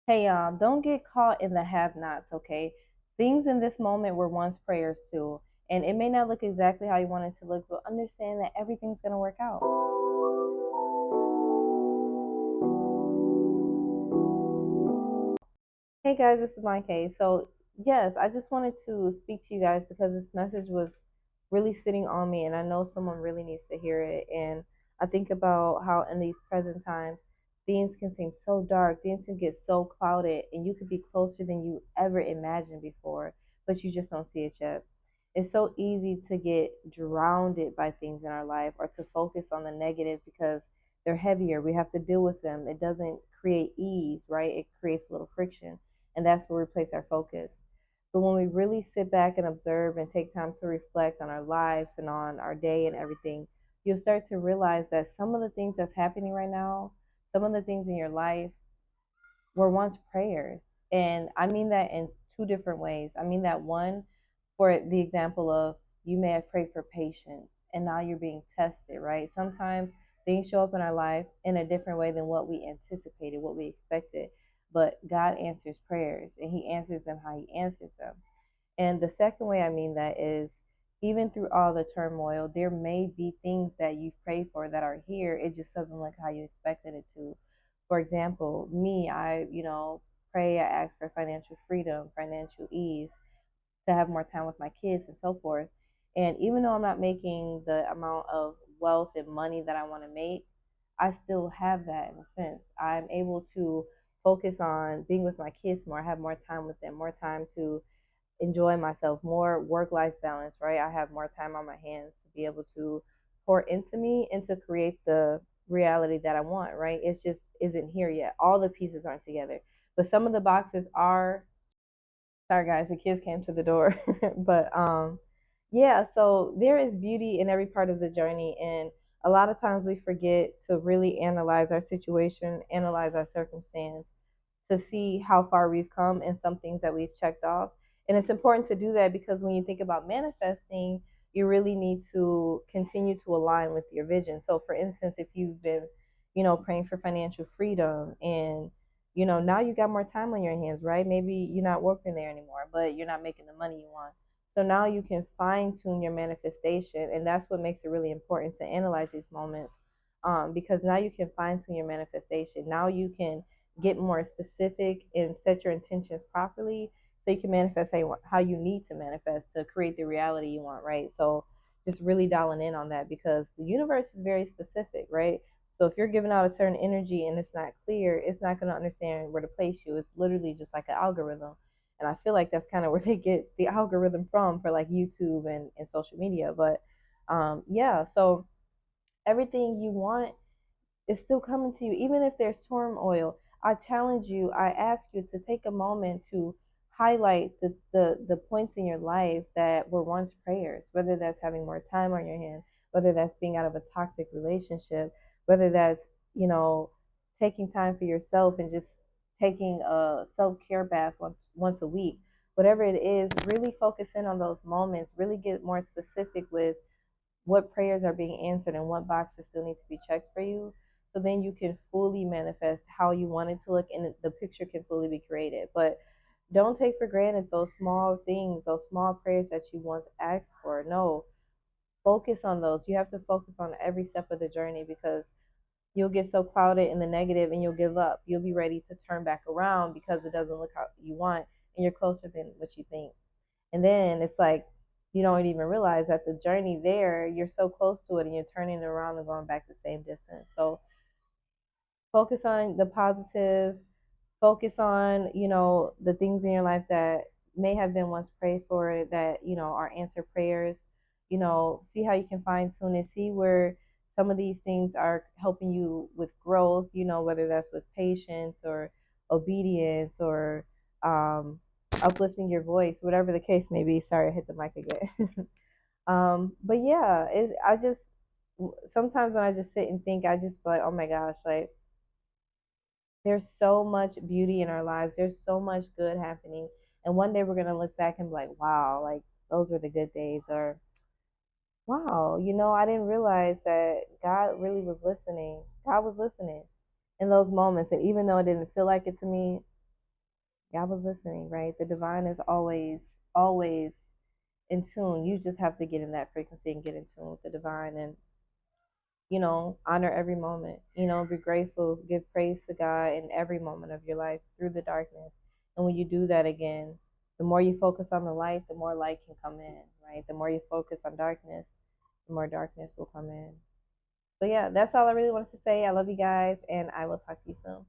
Hey, y'all, don't get caught in the have nots, okay? Things in this moment were once prayers too. And it may not look exactly how you want it to look, but understand that everything's going to work out. Hey guys, this is my case. So, yes, I just wanted to speak to you guys because this message was really sitting on me, and I know someone really needs to hear it. And I think about how in these present times, things can seem so dark, things can get so clouded, and you could be closer than you ever imagined before, but you just don't see it yet. It's so easy to get drowned by things in our life or to focus on the negative because they're heavier. We have to deal with them. It doesn't create ease, right? It creates a little friction, and that's where we place our focus. But when we really sit back and observe and take time to reflect on our lives and on our day and everything, you'll start to realize that some of the things that's happening right now, some of the things in your life were once prayers. And I mean that in two different ways. I mean that one, for the example of you may have prayed for patience and now you're being tested, right? Sometimes things show up in our life in a different way than what we anticipated, what we expected. But God answers prayers and He answers them how He answers them. And the second way I mean that is even through all the turmoil, there may be things that you've prayed for that are here. It just doesn't look how you expected it to. For example, me, I ask for financial freedom, financial ease, to have more time with my kids and so forth. And even though I'm not making the amount of wealth and money that I want to make, I still have that in a sense. I'm able to focus on being with my kids more, have more time with them, more time to enjoy myself, more work life balance, right? I have more time on my hands to be able to pour into me and to create the reality that I want, right? It's just isn't here yet. All the pieces aren't together. But some of the boxes are. Sorry guys, the kids came to the door. But yeah, so there is beauty in every part of the journey, and a lot of times we forget to really analyze our situation, analyze our circumstance, to see how far we've come and some things that we've checked off. And it's important to do that because when you think about manifesting, you really need to continue to align with your vision. So, for instance, if you've been, praying for financial freedom and, now you got more time on your hands, right? Maybe you're not working there anymore, but you're not making the money you want. So now you can fine tune your manifestation. And that's what makes it really important to analyze these moments, because now you can fine tune your manifestation. Now you can get more specific and set your intentions properly so you can manifest how you need to manifest to create the reality you want, right? So just really dialing in on that because the universe is very specific, right? So if you're giving out a certain energy and it's not clear, it's not going to understand where to place you. It's literally just like an algorithm. And I feel like that's kind of where they get the algorithm from for like YouTube and social media. But yeah, so everything you want is still coming to you, even if there's turmoil. I challenge you, I ask you to take a moment to highlight the points in your life that were once prayers, whether that's having more time on your hand, whether that's being out of a toxic relationship, whether that's, you know, taking time for yourself and just taking a self-care bath once a week. Whatever it is, really focus in on those moments, really get more specific with what prayers are being answered and what boxes still need to be checked for you. So then you can fully manifest how you want it to look and the picture can fully be created. But don't take for granted those small things, those small prayers that you once asked for. No, focus on those. You have to focus on every step of the journey because you'll get so clouded in the negative and you'll give up. You'll be ready to turn back around because it doesn't look how you want and you're closer than what you think. And then it's like you don't even realize that the journey there, you're so close to it and you're turning around and going back the same distance. So focus on the positive, focus on, the things in your life that may have been once prayed for that, are answered prayers. See how you can fine tune it, see where some of these things are helping you with growth, whether that's with patience or obedience or uplifting your voice, whatever the case may be. Sorry, I hit the mic again. But yeah, I just sometimes when I just sit and think, I just feel like, oh my gosh, like there's so much beauty in our lives. There's so much good happening. And one day we're going to look back and be like, wow, like those were the good days. Or, wow, I didn't realize that God really was listening. God was listening in those moments. And even though it didn't feel like it to me, God was listening, right? The divine is always, always in tune. You just have to get in that frequency and get in tune with the divine and, honor every moment. Be grateful, give praise to God in every moment of your life through the darkness. And when you do that again, the more you focus on the light, the more light can come in, right? The more you focus on darkness, the more darkness will come in. So, yeah, that's all I really wanted to say. I love you guys, and I will talk to you soon.